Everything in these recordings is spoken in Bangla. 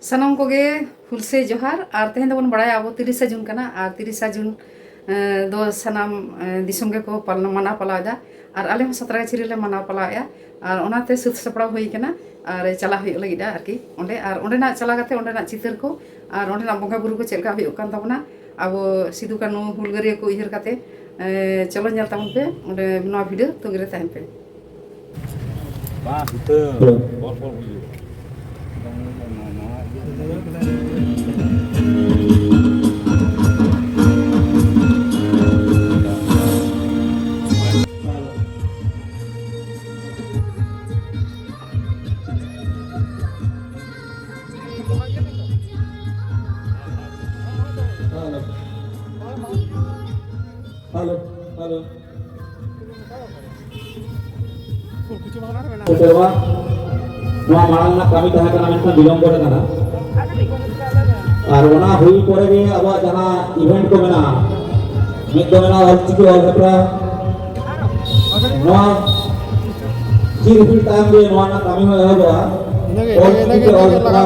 सानम कोगे हुलसे जोहार और तेहन दबन बड़ाया अब 30 जून कना और 30 जून दो सानाम दिसम के को पालन माना पलादा और आले 17 चिरिले माना पलाया और ओनाते सुत सपड़ा होई कना और चला हुई लगिदा आरकी ओंडे और ओंडे ना चला गते ओंडे ना चितर को और ओंडे ना बंगा बुरु को चलका हुई कान तबना अब सिदु कानु हुलगरिया को इहर काते चलो नेल ताबन पे ओंडे नवा वीडियो तुगरे ताहन पे बा हिते बल बल बुझु Halo, halo. Kecewa, nua marang nak kami tahan karena mereka bilang pada kana. Arwana hui pore ge awak jahan event ko mena, mid ko mena hal cikgu hal hepra. Nua ciri time ge nua nak kami hoy hoga. Hal cikgu hal hepra.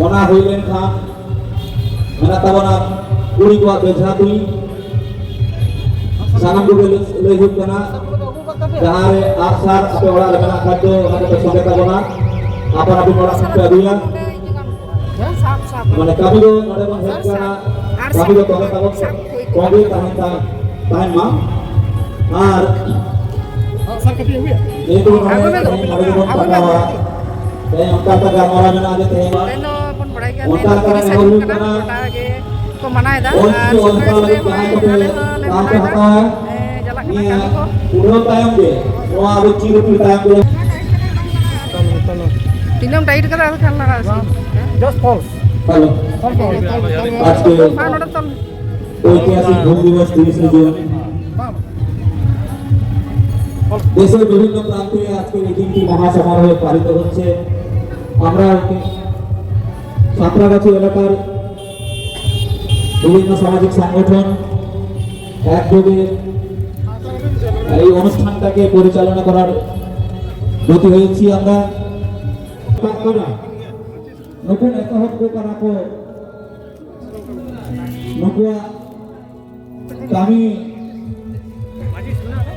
Ona hui len khan, mena tabona kuri ko beja tui. Sanam ko lehut kana. Jahar aksar ape orang lemana kado ada pesonga tabona apa nabi orang sampai dia mana kami do ada menghet kana kami do toge tabok toge tahan ma ar itu mana do pagawa saya angka taga orang mana ada teh ma angka taga orang kana ko manai da Iya, udah tayang deh. Wah, ada ciri tayang deh. Tinam tight kara kan lara sih. just false Halo. आज के मान उड़ा तल ऐतिहासिक भूमि दिवस 30 जून দেশের বিভিন্ন প্রান্তে আজকের এই দিনটি মহাসমারোহে পালিত হচ্ছে। আমরা সাঁতরাগাছি এলাকার বিভিন্ন সামাজিক সংগঠন একযোগে এই অনুষ্ঠানটাকে পরিচালনা করার ব্রতী হয়েছি আমরা। নতুন এতহক কারা কো নকুয়া kami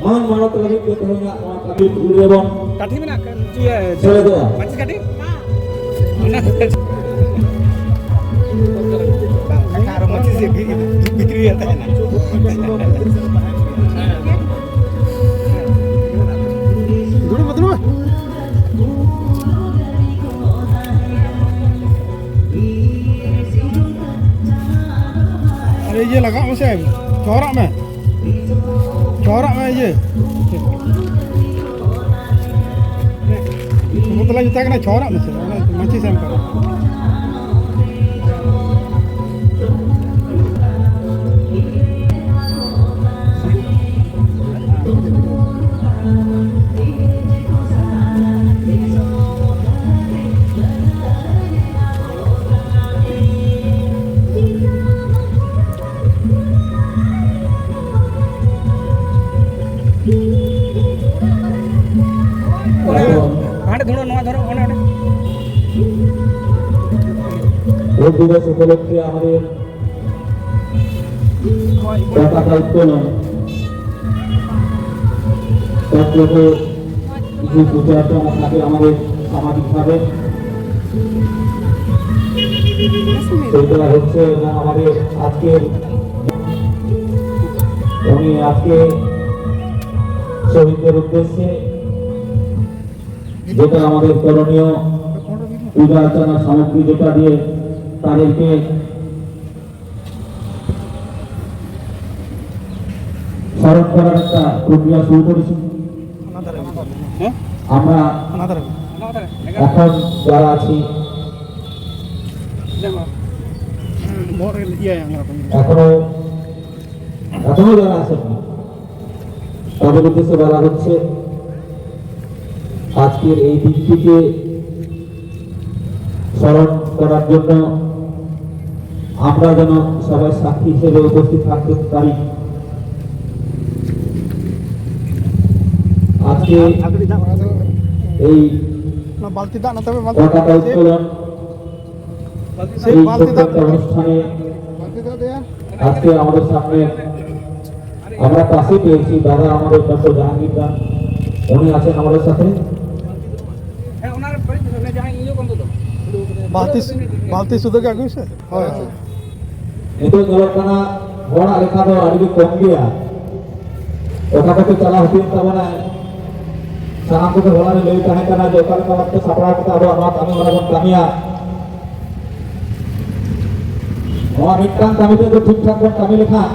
মান মানত লাগি কে তোনা kami এবং কাঠি মেনা চিয়ে ছেড়ে দেওয়া মাছি কাঠি না কার মাছি সে বিক্রি হতে না দূর বদলু अरे ये लगा उसे चौरा में ये मतलब जूता का चौरा में से मच्छी से हम যোগ দিবস উপলক্ষে আমাদের পতাকা উত্তোলন তৎপরে কিছু পূজা অর্চনা থাকে আমাদের সামাজিকভাবে সেটা হচ্ছে এবং আমাদের আজকের উনি আজকে শহীদদের উদ্দেশ্যে যেটা আমাদের করণীয় পূজা অর্চনা সামগ্রী যেটা দিয়ে তাদেরকে স্মরণ করার একটা প্রক্রিয়া শুরু করেছি। আমরা এখন যারা আছি এখনো যারা আছেন তাদের উদ্দেশ্যে বলা হচ্ছে আজকের এই দিনটিকে স্মরণ করার জন্য আমরা যেন সবাই সাক্ষী হিসেবে উপস্থিত থাকতে পারি। আজকে এই বালতি দাও না তবে পতাকা উত্তোলন সেই এই বালতি দাও ছোট্ট অনুষ্ঠানে বালতি দাও দেয়া আজকে আমাদের সামনে আমরা পাশে পেয়েছি দাদা আমাদের ডক্টর জাহাঙ্গীর খান, উনি আছেন আমাদের সাথে। বালতি শুধু কি আগুছে হয় নিতোᱜ ᱧᱮᱞᱚᱜ ᱠᱟᱱᱟ ᱦᱚᱲᱟᱜ ᱞᱮᱠᱷᱟ ᱫᱚ ᱟᱹᱰᱤ ᱠᱚᱢ ᱜᱮᱭᱟ, ᱚᱠᱟ ᱠᱚᱛᱮ ᱪᱟᱞᱟᱣ ᱦᱩᱭᱩᱜ ᱛᱟᱵᱚᱱᱟ ᱥᱟᱱᱟᱢ ᱠᱚᱜᱮ ᱦᱚᱞᱟ ᱨᱮ ᱞᱟᱹᱭ ᱛᱟᱦᱮᱸ ᱠᱟᱱᱟ ᱡᱮ ᱚᱠᱟ ᱞᱮᱠᱟ ᱵᱷᱟᱵᱛᱮ ᱥᱟᱯᱲᱟᱣ ᱠᱟᱛᱮ ᱟᱵᱚᱣᱟᱜ ᱱᱚᱣᱟ ᱠᱟᱹᱢᱤ ᱦᱚᱨᱟ ᱵᱚᱱ ᱠᱟᱹᱢᱤᱭᱟ, ᱱᱚᱣᱟ ᱢᱤᱫᱴᱟᱝ ᱠᱟᱹᱢᱤ ᱫᱚ ᱴᱷᱤᱠ ᱴᱷᱟᱠ ᱵᱚᱱ ᱠᱟᱹᱢᱤ ᱞᱮᱠᱷᱟᱱ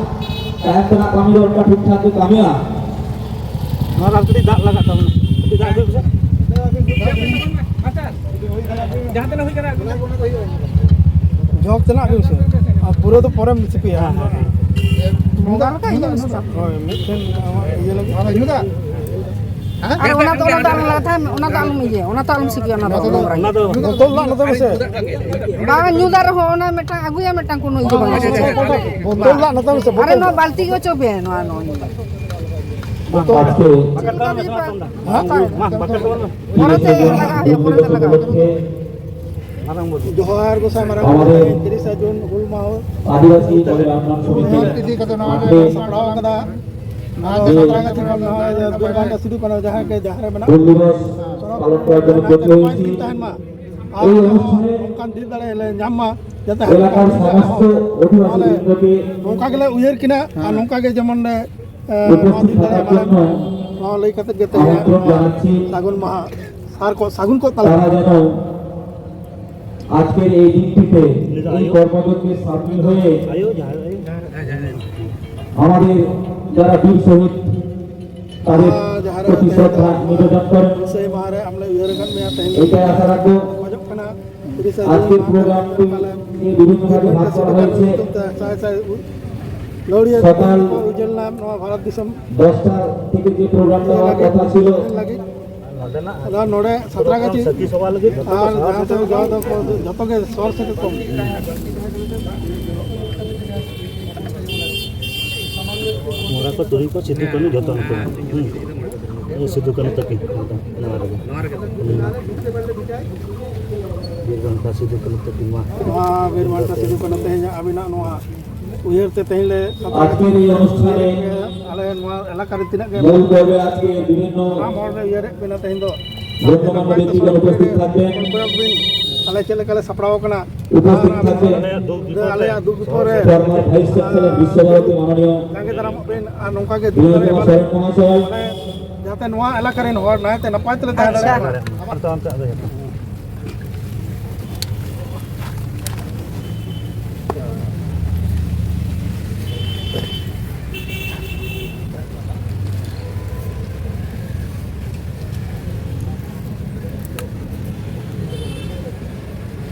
ᱛᱟᱭᱚᱢ ᱛᱮᱱᱟᱜ ᱠᱟᱹᱢᱤ ᱫᱚ ᱚᱱᱠᱟ ᱴᱷᱤᱠ ᱴᱷᱟᱠ ᱜᱮ ᱠᱟᱹᱢᱤᱭᱟ। ᱱᱚᱣᱟ ᱠᱟᱹᱴᱤᱡ ᱫᱟᱜ ᱞᱟᱜᱟᱜ ᱛᱟᱵᱚᱱᱟ ᱠᱟᱹᱴᱤᱡ ᱫᱟᱜ ᱟᱹᱜᱩ ᱡᱟᱦᱟᱸ ᱛᱤᱱᱟᱹᱜ ᱦᱩᱭ ᱠᱟᱱᱟ ᱡᱚᱜ ᱛᱮᱱᱟᱜ ᱟᱹᱜᱩ আর পুরো তো পরে মিশিপিয়া ᱵᱚᱸᱜᱟ ᱞᱮᱠᱟ ᱤᱧ হয় মিঠেন ইয়ে লাগে ইনুদা আর ওনা তো আলাদা থাকে ওনা তো আলম ইয়ে ওনা তো আলম সিকি ওনা তো না তো বোতল না তো বসে বাবা নিউদার হো ওনা মেটা আগুয়া মেটা কোনো ইয়ে বানা বোতল না তো বসে আরে নো বালতি গো চবে নো নো আজকে পরতে লাগা হয় পরতে লাগা জোহার গোসাই মারা আমাদের 30 জুন হুল মাহ আদিবাসী কল্যাণ সমিতি ইদি কত না সাড়াও কদা না সাতরাঙ্গা থেকে না দুর্গাঙ্গা শুরু করা যাহা কে যাহারে বনা হুল দিবস পালন করার জন্য প্রস্তুত হয়েছি। তাহান মা এই অনুষ্ঠানে কান দিল দাঁড়ে এলে জাম্মা যাতে এলাকার সমস্ত অধিবাসী বৃন্দকে নৌকা গেলে উইয়ার কিনা আর নৌকা গে যেমন উপস্থিত থাকার জন্য নয় লই কাতে গেতে আমন্ত্রণ জানাচ্ছি। সাগুন মাহা সাগুন কো তালা তারা যেন আজকের এই দিনটিতে এই কর্মযজ্ঞে সামিল হয়ে আমাদের যারা বীর শহীদ তাদের প্রতি শ্রদ্ধা নিবেদন করেন, সেই মাহারে আমরা উইয়ার গান মে আতে এটাই আশা রাখবো। খোঁজক কানা আজকের প্রোগ্রামটি বিভিন্ন ভাগে ভাগ করা হয়েছে। লড়িয়া সকাল উজ্জ্বল নাম নয়া ভারত দিশম 10টা থেকে যে প্রোগ্রামটা হওয়ার কথা ছিল লাগি আদা নোড়ে সাতরাগাছি সতী সভা লাগি আর যাতে যাও তো যতকে সর থেকে কম मोरा को तुरी को सिद्धू कनु जतन को ये सिद्धू कनु तक नवार बीरगंज का सिद्धू कनु तक मा নয়া বীর মার্কা শুরু করতে তেজ আবিনা নয়া উইয়ার তে তেইলে আজকের এই অনুষ্ঠানে আলে নয়া এলাকার তিনাক গে মূল পর্বে আজকে বিভিন্ন আমার উইয়ার বিনা তেইন দো গণ্যমান্য ব্যক্তিগণ উপস্থিত থাকবেন। আলে চলে কালে সাপড়াও কানা উপস্থিত থাকবেন আলে দুগ পরে ফরমার ভাইস চ্যান্সেলর বিশ্বভারতী মাননীয় কাকে দারাম বিন আর নৌকা গে বীরেন্দ্র শরণ মহাশয়, যাতে নয়া এলাকার হর না তে নাপাই তলে তাহলে আমার তো আমতে আদে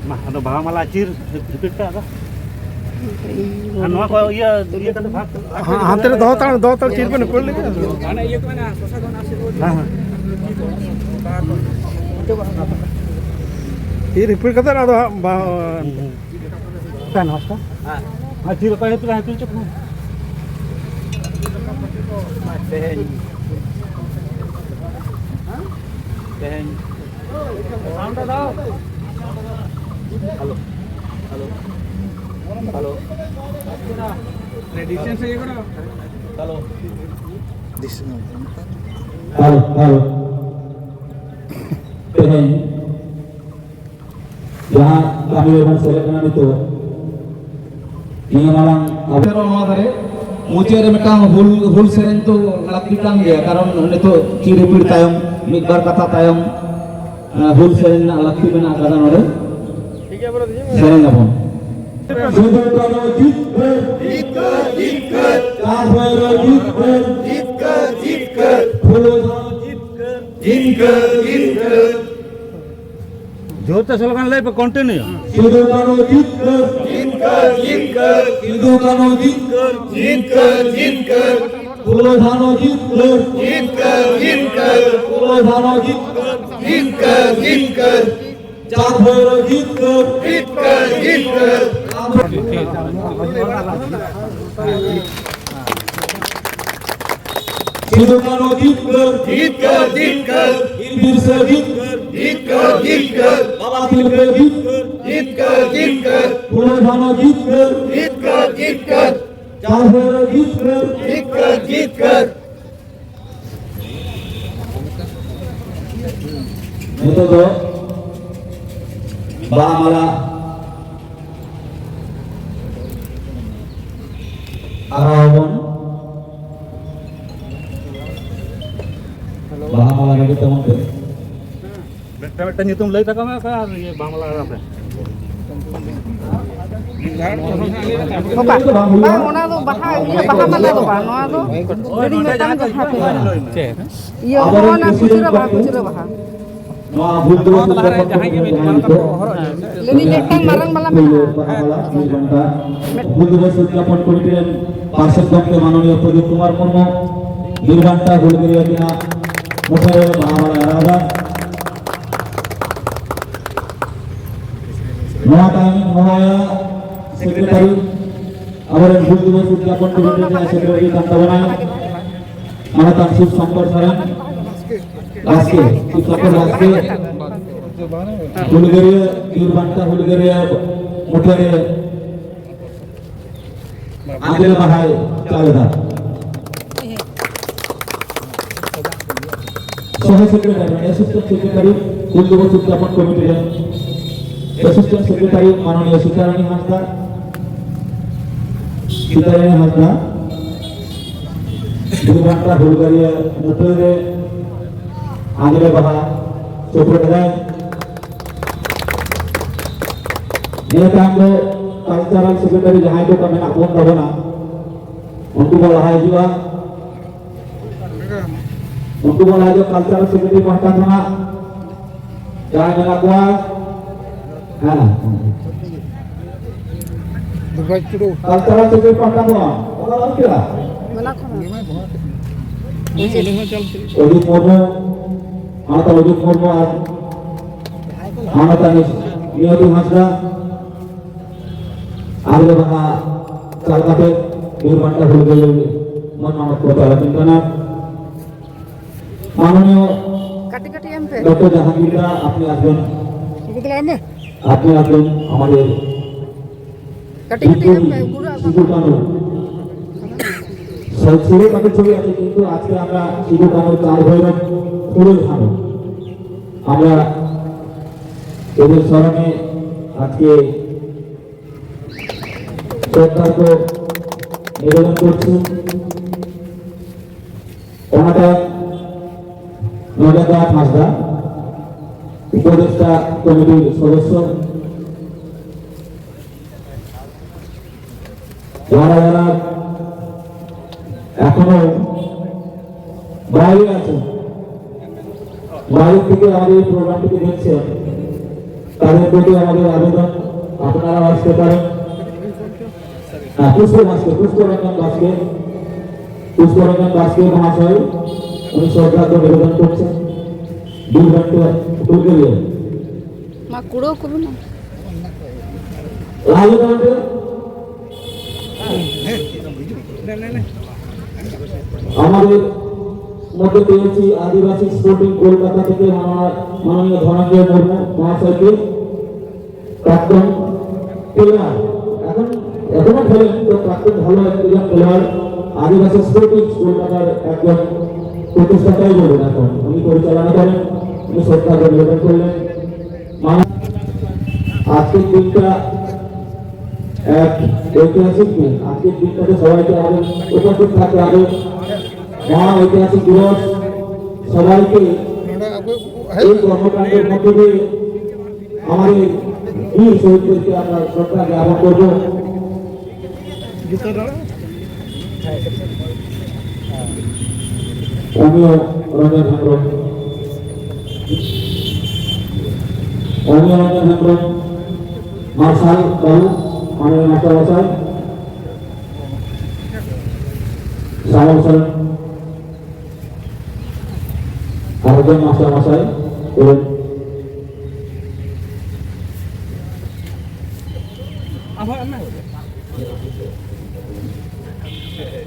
mah ada bawa malah cir dikit ka anu ko iya iya kan bhag হাতে দো তাল চিরবে না করলে ana iya ko na prosagon asir এই রিপিট করতে না দো kan hosta ha cir ka itu lah itu cuk teheng sound dao halo halo halo distance ইয়ে করো halo halo teheng jahan kami memang selekan itu ini malang pero nova dhare muchere metang hul seren to lakti kang gaya karon nito ciripir tayong midbar kata tayong hul seren na lakti bena kada nore ঠিক আছে বলে দিই seren apon শুধু কানো জিতবে জিতবে চার ভাইরা জিতবে জিতবে ফুলো জিতবে जोत स्लोगन ले पे कंटिन्यू শুধু কানো জিতবে শুধু কানো জিতবে ফুলো ধানো জিতবে ফুলো ধানো জিতবে চার ভাইরা জিতবে শুধু কানো জিতবে বীর সে জিতবে বাবা তিলকে জিত কর পুরো ধানা জিত কর চাঁদের জিত কর ᱱᱤᱛᱚᱜ ᱫᱚ ᱵᱟᱦᱟ ᱢᱟᱞᱟ ᱟᱨᱟᱣᱵᱚᱱ ᱵᱟᱦᱟ ᱢᱟᱞᱟ ᱨᱮᱜᱮ ᱛᱟᱵᱚᱱ ᱯᱮ ᱢᱤᱫᱴᱟᱝ ᱧᱩᱛᱩᱢ ᱞᱟᱹᱭ ᱛᱟᱠᱚ ᱢᱮ ᱟᱨ ᱤᱭᱟᱹ ᱵᱟᱝᱞᱟ ᱟᱯᱮ bang ona do baha ini baha mala do bang noa do jadi metang do hape iya ona kucura baha ᱱᱚᱣᱟ ᱵᱷᱩᱞ ᱫᱚ jahan ge jahan ka horok leni metang marang mala meha বাহা মালা নির্মাণটা ভুল দিবস উদযাপন কমিটির পার্ষদ গণকে মাননীয় প্রদীপ কুমার মুর্মু নির্মাণটা ভুল করিয়া কিনা মুখে বাহা মালা এরাদা নয়া টাইম মহায়া সেক্রেটারি আমাদের ভুল দিবস উদযাপন কমিটির সেক্রেটারি কান্তাবনায় মানতান শিব শঙ্কর সরেন আজকে শিব শঙ্কর আজকে ಹುಡುಗರಿಯ ಇವ್ರ ಬಂಟ ಹುಡುಗರಿಯ ಮುಖರೆ ಆದಿಲ ಮಹಾಯ್ ಚಾಲದ ಸಹ ಸೆಕ್ರೆಟರಿ ಅಸಿಸ್ಟೆಂಟ್ ಸೆಕ್ರೆಟರಿ ಹುಡುಗ ಉದ್ಯಾಪನ ಕಮಿಟಿಯ ಅಸಿಸ್ಟೆಂಟ್ ಸೆಕ್ರೆಟರಿ ಮಾನನೀಯ ಸೀತಾರಾಣಿ ಹಾಸ್ತಾ ಇವ್ರ ಬಂಟ ಹುಡುಗರಿಯ ಮುಖರೆ ಆದಿಲ ಮಹಾ secretary ini kami cultural secretary jahay ko kami nakon daw na untuk balahay juga untuk balahay jo cultural secretary mahkan na jahay na ko cultural secretary mahkan ko wala kira mana khona Odi Murmu Anata Odi Murmu ar Anata Niyati Hasra आगे बना चल काटे बिर बंटा भूल गए मन मानव को चला चिंतना माननीय kati kati empe doctor Jahangir अपने आजन हमारे kati kati empe guru শিশু কানু শুরু কাটে ছবি আছে কিন্তু আজকে আমরা শিশু কানুর চার ভৈরব পুরো ধানো আমরা এদের স্মরণে আজকে सरकार को निवेदन करছি ওনাটা নয়ডা হাসদা উপদেষ্টা কমিটির সদস্য যারা যারা এখনো বাইরে আছেন বাইরে থেকে আমাদের এই প্রোগ্রামটিকে দেখছেন তাদের প্রতি আমাদের আবেদন আপনারা আসতে পারেন পুষ্পরঞ্জন দাসকে মহাশয় উনি সরকারকে নিবেদন করছেন ma kuro kuro na আমাদের মধ্যে পেয়েছি আদিবাসী স্পোর্টিং কলকাতা থেকে মাননীয় ধনঞ্জয় মুর্মু মহাশয়কে প্রাক্তন প্লেয়ার এখনো খেলেন তো প্রাক্তন ভালো একজন প্লেয়ার আদিবাসী স্পোর্টিং কলকাতার একজন প্রতিষ্ঠাতাই বলুন এখন উনি পরিচালনা করেন উনি সরকারকে নিবেদন করলেন আজকের দিনটা এক ঐতিহাসিক দিন আজকের দিনটাতে সবাইকে আমাদের উপস্থিত থাকতে হবে মহা ঐতিহাসিক দিবস সবাইকে এই কর্মকাণ্ডের মধ্যে দিয়ে আমাদের বীর শহীদদেরকে আমরা শ্রদ্ধা জ্ঞাপন করবো অমিয় রঞ্জন হেমব্রম মার্শাল বাবু মাননীয় মাস্টার মশাই শ্যামল সেন আরেকজন মাস্টার মশাই এবং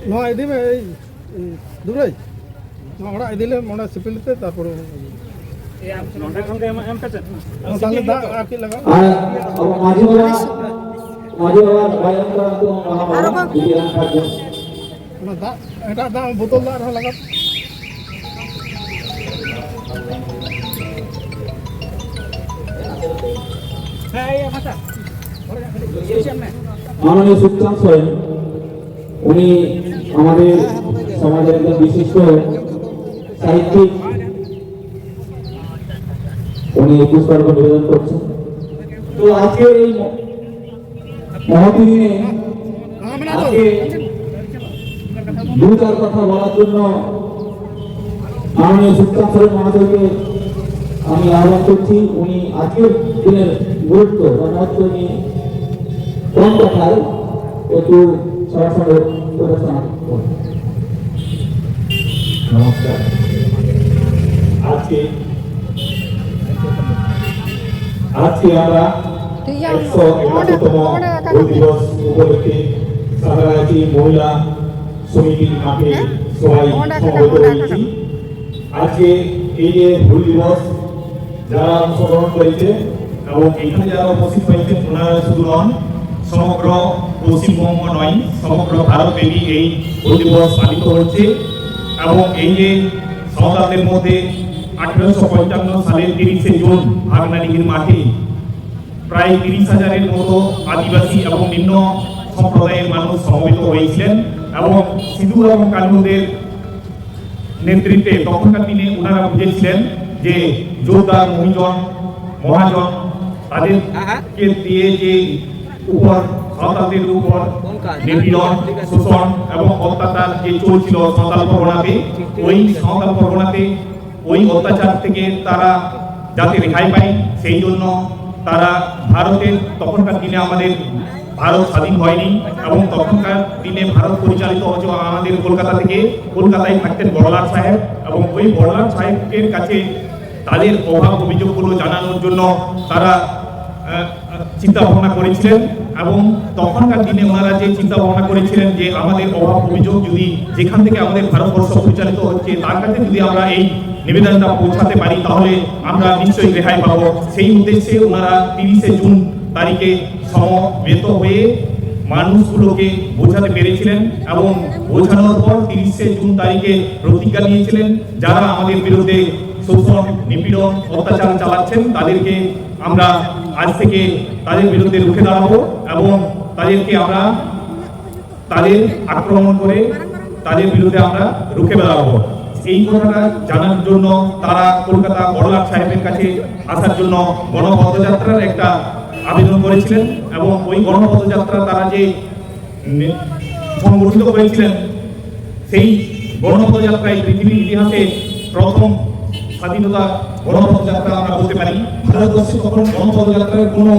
ᱱᱚᱣᱟ ᱤᱫᱤ ᱢᱮ ᱫᱩᱨᱟᱹᱭ ᱱᱚᱣᱟ ᱚᱲᱟᱜ ᱤᱫᱤᱞᱮ ᱚᱸᱰᱮ ᱥᱤᱯᱤᱞ ᱛᱮ ᱛᱟᱨᱯᱚᱨ ᱱᱚᱰᱮ ᱠᱷᱚᱱ ᱜᱮ ᱮᱢ ᱠᱟᱛᱮ তাহলে দাগ আর কি লাগাও আর মাঝি বাবা বাইরে তো মহামারী বিজ্ঞান থাকবে না দাগ এটা দাগ বোতল দাগ আর লাগাও মাননীয় সুলতান সোহেল উনি আমাদের সমাজের একজন বিশিষ্ট সাহিত্যিক উনি পুষ্পার্ঘ্য নিবেদন করছেন তো আজকে এই মহতি দিনে আজকে দু চার কথা বলার জন্য মাননীয় সুলতান সোহেল মহাশয়কে আমি আহ্বান করছি উনি আজকের দিনের গুরুত্ব বা মহত্ব নিয়ে কোন কথায় একটু সরাসরি উপস্থাপন করুন। নমস্কার। আজকে আমরা 171তম ভুল দিবস উপলক্ষে সাঁতরাগাছি মহিলা সমিতির মাঠে সবাই সমবেত হয়েছি। আজকে এই যে ভুল দিবস যারা অংশগ্রহণ করেছে এবং এখানে যারা উপস্থিত হয়েছেন ওনারা শুধু নন, সমগ্র পশ্চিমবঙ্গ নয় সমগ্র ভারতব্যাপী এই ভুল দিবস পালিত হচ্ছে। এবং এই যে সাঁওতালদের মধ্যে 1855 সালের 30শে জুন ভাগনাডিহির মাঠে প্রায় 30,000-এর মতো আদিবাসী এবং নিম্ন সম্প্রদায়ের মানুষ সমবেত হয়েছিলেন এবং সিধু এবং কানহুদের নেতৃত্বে তখনকার দিনে ওনারা বুঝেছিলেন যে জোরদার মহাজন তাদেরকে দিয়ে যে উপর সাঁওতালদের উপর নিপীড়ন শোষণ এবং অত্যাচার যে চলছিল সাঁওতাল পরগনাতে, ওই সাঁওতাল পরগনাতে ওই অত্যাচার থেকে তারা যাতে রেহাই পায় সেই জন্য তারা ভারতের তখনকার দিনে আমাদের ভারত স্বাধীন হয়নি এবং তখনকার দিনে ভারত পরিচালিত হতো আমাদের কলকাতা থেকে। কলকাতায় থাকতেন বড়লাট সাহেব এবং ওই বড়লাট সাহেবের কাছে তাদের অভাব অভিযোগগুলো জানানোর জন্য তারা চিন্তা ভাবনা করেছিলেন এবং তখনকার দিনে ওনারা যে চিন্তা ভাবনা করেছিলেন যে আমাদের অভাব অভিযোগ যদি যেখান থেকে আমাদের ভারতবর্ষ পরিচালিত হচ্ছে তার কাছে যদি আমরা এই নিবেদনটা পৌঁছাতে পারি তাহলে আমরা নিশ্চয়ই রেহাই পাবো। সেই উদ্দেশ্যে ওনারা 30শে জুন তারিখে সমবেত হয়ে মানুষগুলোকে বোঝাতে পেরেছিলেন এবং বোঝানোর পর 30শে জুন তারিখে প্রতিজ্ঞা নিয়েছিলেন যারা আমাদের বিরুদ্ধে শোষণ নিপীড়ন অত্যাচার চালাচ্ছেন তাদেরকে আমরা আজ থেকে তাদের বিরুদ্ধে রুখে দাঁড়াবো এবং তাদেরকে আমরা তাদের আক্রমণ করে তাদের বিরুদ্ধে আমরা রুখে দাঁড়াবো। এই কথাটা জানার জন্য তারা কলকাতা বড়লাট সাহেবের কাছে আসার জন্য গণপদযাত্রার একটা আবেদন করেছিলেন এবং ওই গণপদযাত্রা তারা যে সংগঠিত করেছিলেন সেই গণপদযাত্রায় পৃথিবীর ইতিহাসে প্রথম স্বাধীনতা গণপদযাত্রা আমরা বলতে পারি। ভারতবর্ষে তখন গণপদযাত্রার কোনো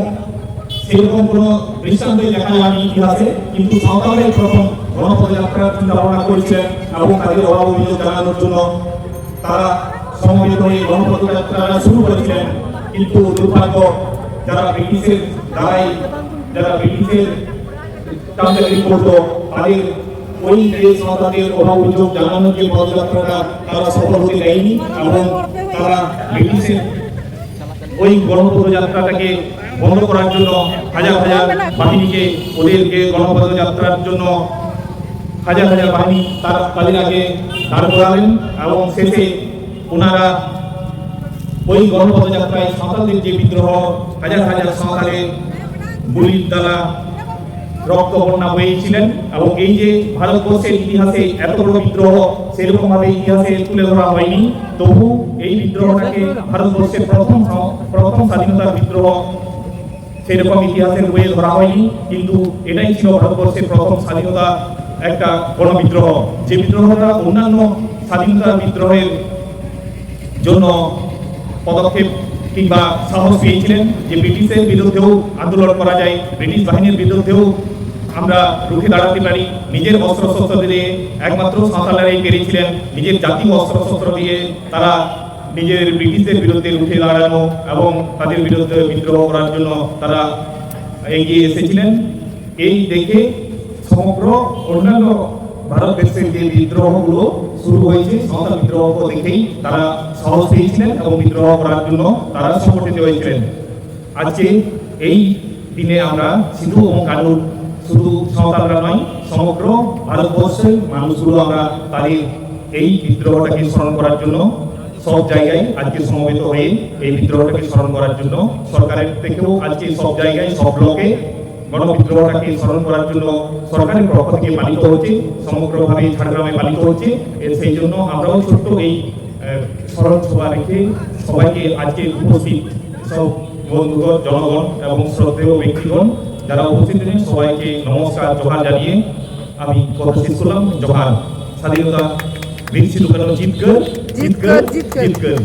সেরকম কোনো দৃষ্টান্তই দেখা যায়নি ইতিহাসে, কিন্তু সাঁওতালরাই প্রথম গণপদযাত্রার চিন্তা ভাবনা করেছিলেন এবং তাদের অভাব অভিযোগ জানানোর জন্য তারা সমবেত হয়ে গণপদযাত্রা শুরু করেছিলেন। কিন্তু দুর্ভাগ্য যারা ব্রিটিশের কামচাগিরি করতো তাদের ওই যে সাঁওতালদের অভাব অভিযোগ জানানোর যে পদযাত্রাটা তারা সফল হতে দেয়নি এবং তারা ব্রিটিশের ওই গণপদযাত্রাটাকে বন্ধ করার জন্য হাজার হাজার বাহিনীকে ওদেরকে গণপদযাত্রার জন্য হাজার হাজার বাহিনী তাদের আগে দাঁড় করালেন এবং শেষে ওনারা ওই গণপদযাত্রায় সাঁওতালদের যে বিদ্রোহ হাজার হাজার সাঁওতালের গুলির দ্বারা রক্ত বন্যা হয়েছিলেন এবং এই যে ভারতবর্ষের ইতিহাসে এত বড় বিদ্রোহ সেরকম ভাবে ইতিহাসে তুলে ধরা হয়নি, তবু এই বিদ্রোহটাকে ভারতবর্ষের প্রথম স্বাধীনতার বিদ্রোহ সেরকম ইতিহাসের বইয়ে ধরা হয়নি, কিন্তু এটাই ছিল ভারতবর্ষের প্রথম স্বাধীনতা একটা গণবিদ্রোহ। যে বিদ্রোহটা অন্যান্য স্বাধীনতা বিদ্রোহের জন্য পদক্ষেপ কিংবা সাহস পেয়েছিলেন যে ব্রিটিশের বিরুদ্ধেও আন্দোলন করা যায়, ব্রিটিশ বাহিনীর বিরুদ্ধেও আমরা রুখে দাঁড়াতে পারি। নিজের অস্ত্রশস্ত্র দিয়ে একমাত্র সাঁওতালরাই পেরেছিলেন নিজের জাতীয় অস্ত্রশস্ত্র দিয়ে তারা নিজের ব্রিটিশদের বিরুদ্ধে রুখে দাঁড়ানো এবং তাদের বিরুদ্ধে বিদ্রোহ করার জন্য তারা এগিয়ে এসেছিলেন। এই দেখে সমগ্র অন্যান্য ভারতবর্ষের যে বিদ্রোহগুলো শুরু হয়েছে সাঁওতাল বিদ্রোহ দেখেই তারা সাহস পেয়েছিলেন এবং বিদ্রোহ করার জন্য তারা সংগঠিত হয়েছিলেন। আজকে এই দিনে আমরা সিধু এবং কানুর শুধু সাঁওতালরা নয়, সমগ্র ভারতবর্ষের মানুষগুলো আমরা তাদের এই বিদ্রোহটাকে স্মরণ করার জন্য সব জায়গায় আজকে সমবেত হয়ে এই বিদ্রোহটাকে স্মরণ করার জন্য সরকারের থেকেও আজকে সব জায়গায় সব ব্লকে গণবিদ্রোহটাকে স্মরণ করার জন্য সরকারের পক্ষ থেকে পালিত হচ্ছে, সমগ্রভাবে ঝাড়গ্রামে পালিত হচ্ছে। সেই জন্য আমরাও ছোট্ট এই স্মরণ সভা রেখে সবাইকে আজকে উপস্থিত সব বন্ধুগণ, জনগণ এবং শ্রদ্ধেয় ব্যক্তিগণ যারা উপস্থিত ছিলেন সবাইকে নমস্কার জোহার জানিয়ে আমি কথা শেষ করলাম। জোহার। স্বাধীনতা বীর সিধু কানু জিতকর, জিতকর, জিতকর।